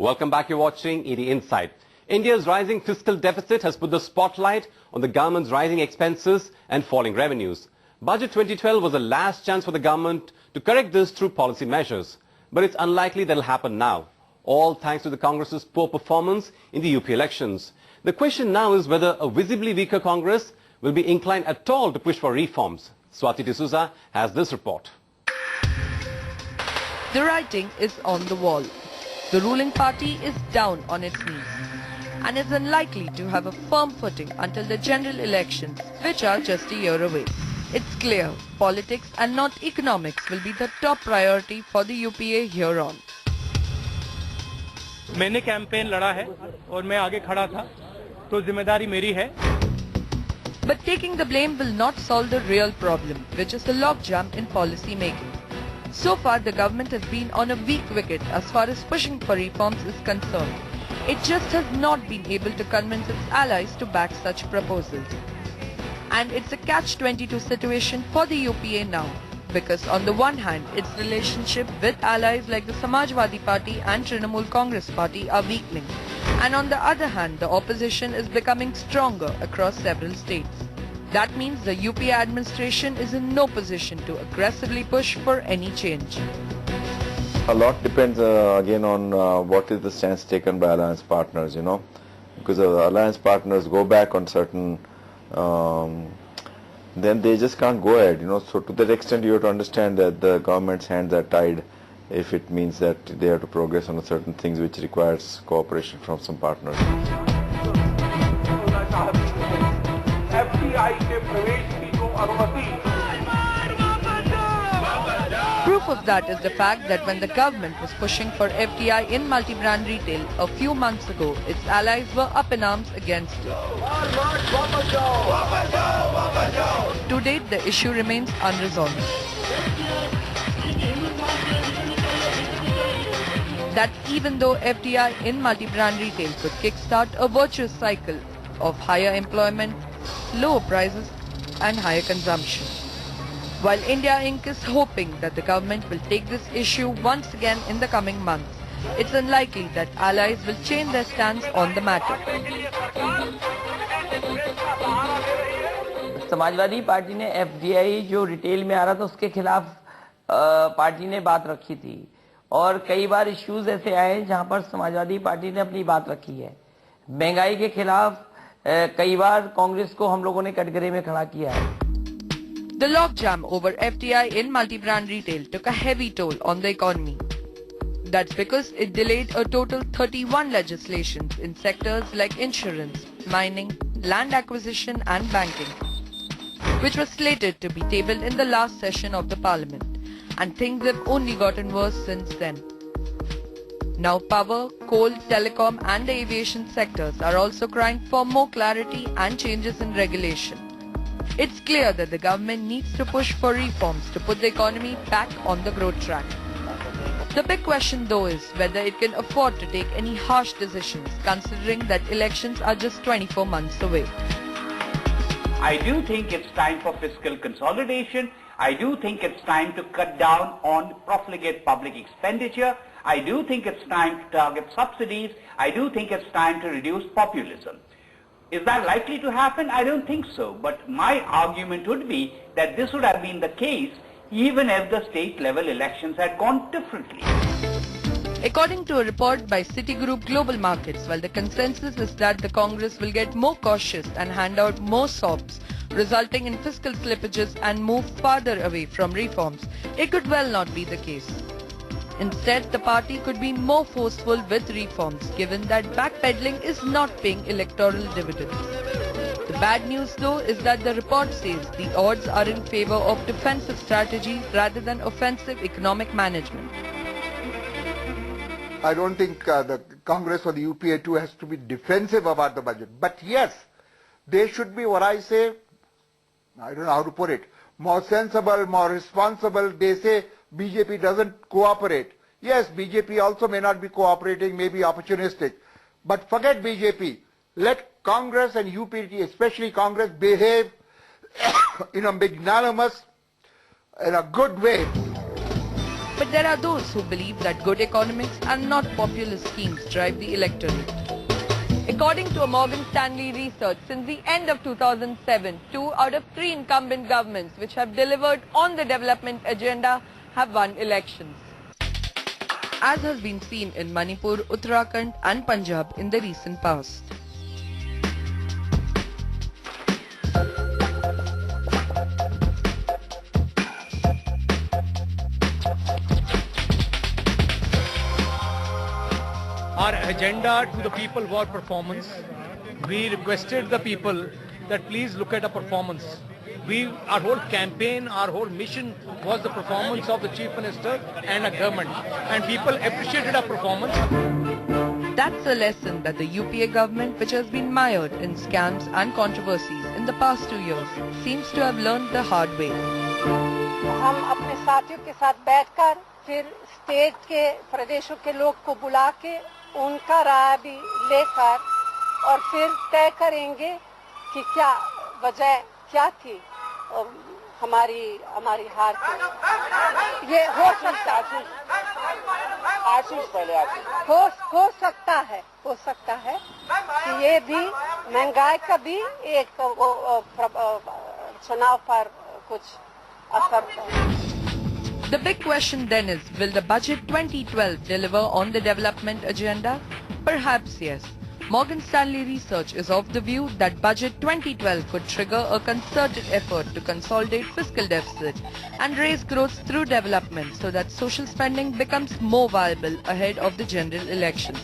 Welcome back. You're watching ED Insight. India's rising fiscal deficit has put the spotlight on the government's rising expenses and falling revenues. Budget 2012 was the last chance for the government to correct this through policy measures. But it's unlikely that will happen now, all thanks to the Congress's poor performance in the UP elections. The question now is whether a visibly weaker Congress will be inclined at all to push for reforms. Swati D'Souza has this report. The writing is on the wall. The ruling party is down on its knees and is unlikely to have a firm footing until the general elections, which are just a year away. It's clear politics and not economics will be the top priority for the UPA here on. मैंने campaign लड़ा है और मैं आगे खड़ा था, तो जिम्मेदारी मेरी है. But taking the blame will not solve the real problem, which is the logjam in policy making. So far, the government has been on a weak wicket as far as pushing for reforms is concerned. It just has not been able to convince its allies to back such proposals. And it's a catch-22 situation for the UPA now, because on the one hand, its relationship with allies like the Samajwadi Party and Trinamool Congress Party are weakening. And on the other hand, the opposition is becoming stronger across several states. That means the UPA administration is in no position to aggressively push for any change. A lot depends again on what is the stance taken by alliance partners, because alliance partners go back on certain, then they just can't go ahead, So to that extent you have to understand that the government's hands are tied if it means that they have to progress on certain things which requires cooperation from some partners. Proof of that is the fact that when the government was pushing for FDI in multi-brand retail a few months ago, its allies were up in arms against it. To date, the issue remains unresolved. That even though FDI in multi-brand retail could kickstart a virtuous cycle of higher employment, lower prices and higher consumption. While India Inc. is hoping that the government will take this issue once again in the coming months, it's unlikely that allies will change their stance on the matter. Samajwadi party ने FDI जो retail में आ रहा था उसके खिलाफ party ने बात रखी थी और कई बार इश्यूज ऐसे आए जहां पर समाजवादी पार्टी ने अपनी बात रखी है. महंगाई के खिलाफ कई बार कांग्रेस को हम लोगों ने कटघरे में खड़ा किया है. The logjam over FDI in multi-brand retail took a heavy toll on the economy. That's because it delayed a total 31 legislations in sectors like insurance, mining, land acquisition and banking, which was slated to be tabled in the last session of the parliament. And things have only gotten worse since then. Now power, coal, telecom and the aviation sectors are also crying for more clarity and changes in regulation. It's clear that the government needs to push for reforms to put the economy back on the growth track. The big question though is whether it can afford to take any harsh decisions considering that elections are just 24 months away. I do think it's time for fiscal consolidation. I do think it's time to cut down on profligate public expenditure. I do think it's time to target subsidies. I do think it's time to reduce populism. Is that likely to happen? I don't think so. But my argument would be that this would have been the case even if the state level elections had gone differently. According to a report by Citigroup Global Markets, while the consensus is that the Congress will get more cautious and hand out more SOPs, resulting in fiscal slippages and move farther away from reforms, it could well not be the case. Instead, the party could be more forceful with reforms, given that backpedaling is not paying electoral dividends. The bad news though is that the report says the odds are in favor of defensive strategies rather than offensive economic management. I don't think the Congress or the UPA too has to be defensive about the budget. But yes, they should be what I say, I don't know how to put it, more sensible, more responsible. They say BJP doesn't cooperate. Yes, BJP also may not be cooperating, may be opportunistic. But forget BJP. Let Congress and UPA, especially Congress, behave in a magnanimous, in a good way. But there are those who believe that good economics and not populist schemes drive the electorate. According to a Morgan Stanley research, since the end of 2007, 2 out of 3 incumbent governments which have delivered on the development agenda have won elections, as has been seen in Manipur, Uttarakhand and Punjab in the recent past. Our agenda to the people was performance. We requested the people that please look at the performance. Our whole campaign, our whole mission was the performance of the Chief Minister and the government. And people appreciated our performance. That's a lesson that the UPA government, which has been mired in scams and controversies in the past 2 years, seems to have learned the hard way. हम अपने साथियों के साथ बैठकर फिर state के प्रदेशों के लोग को बुला के उनका राय भी लेकर और फिर तय करेंगे कि क्या वजह क्या थी हमारी हार की। ये हो सकता है, आशीष पहले हो सकता है कि ये भी महंगाई का भी एक चुनाव पर कुछ असर पड़े। The big question then is, will the budget 2012 deliver on the development agenda? Perhaps yes. Morgan Stanley research is of the view that budget 2012 could trigger a concerted effort to consolidate fiscal deficit and raise growth through development so that social spending becomes more viable ahead of the general elections.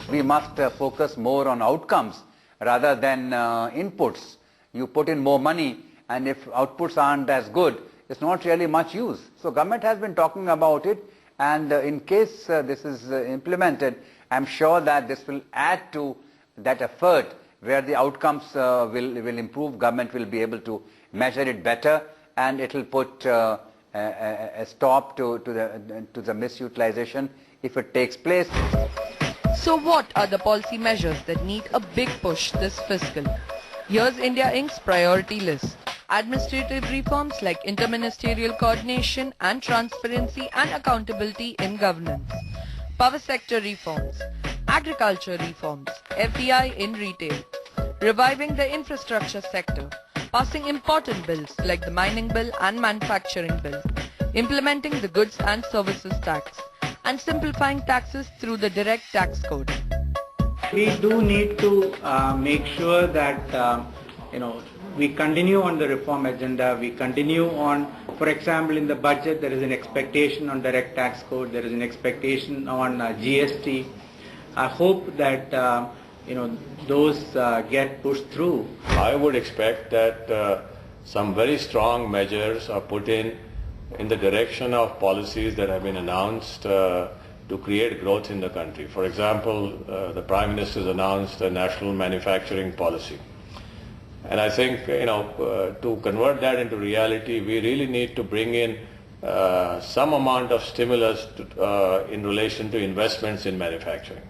We must focus more on outcomes rather than inputs. You put in more money, and if outputs aren't as good, it's not really much use. So government has been talking about it, and in case this is implemented, I'm sure that this will add to that effort where the outcomes will improve. Government will be able to measure it better, and it will put a stop to the misutilization if it takes place. So what are the policy measures that need a big push this fiscal? Here's India Inc.'s priority list. Administrative reforms like interministerial coordination and transparency and accountability in governance. Power sector reforms. Agriculture reforms. FDI in retail. Reviving the infrastructure sector. Passing important bills like the mining bill and manufacturing bill. Implementing the goods and services tax. And simplifying taxes through the direct tax code. We do need to make sure that we continue on the reform agenda. We continue on, for example, in the budget there is an expectation on direct tax code. There is an expectation on GST. I hope that those get pushed through. I would expect that some very strong measures are put in the direction of policies that have been announced to create growth in the country. For example, the Prime Minister has announced a national manufacturing policy. And I think, to convert that into reality, we really need to bring in some amount of stimulus in relation to investments in manufacturing.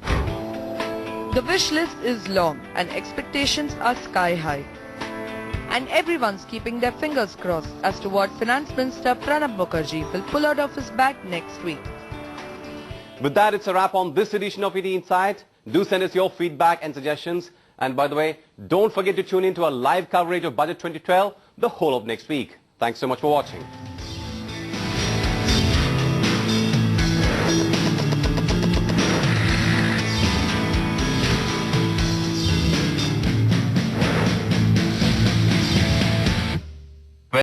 The wish list is long and expectations are sky high. And everyone's keeping their fingers crossed as to what Finance Minister Pranab Mukherjee will pull out of his bag next week. With that, it's a wrap on this edition of ET Insight. Do send us your feedback and suggestions. And by the way, don't forget to tune in to our live coverage of Budget 2012 the whole of next week. Thanks so much for watching.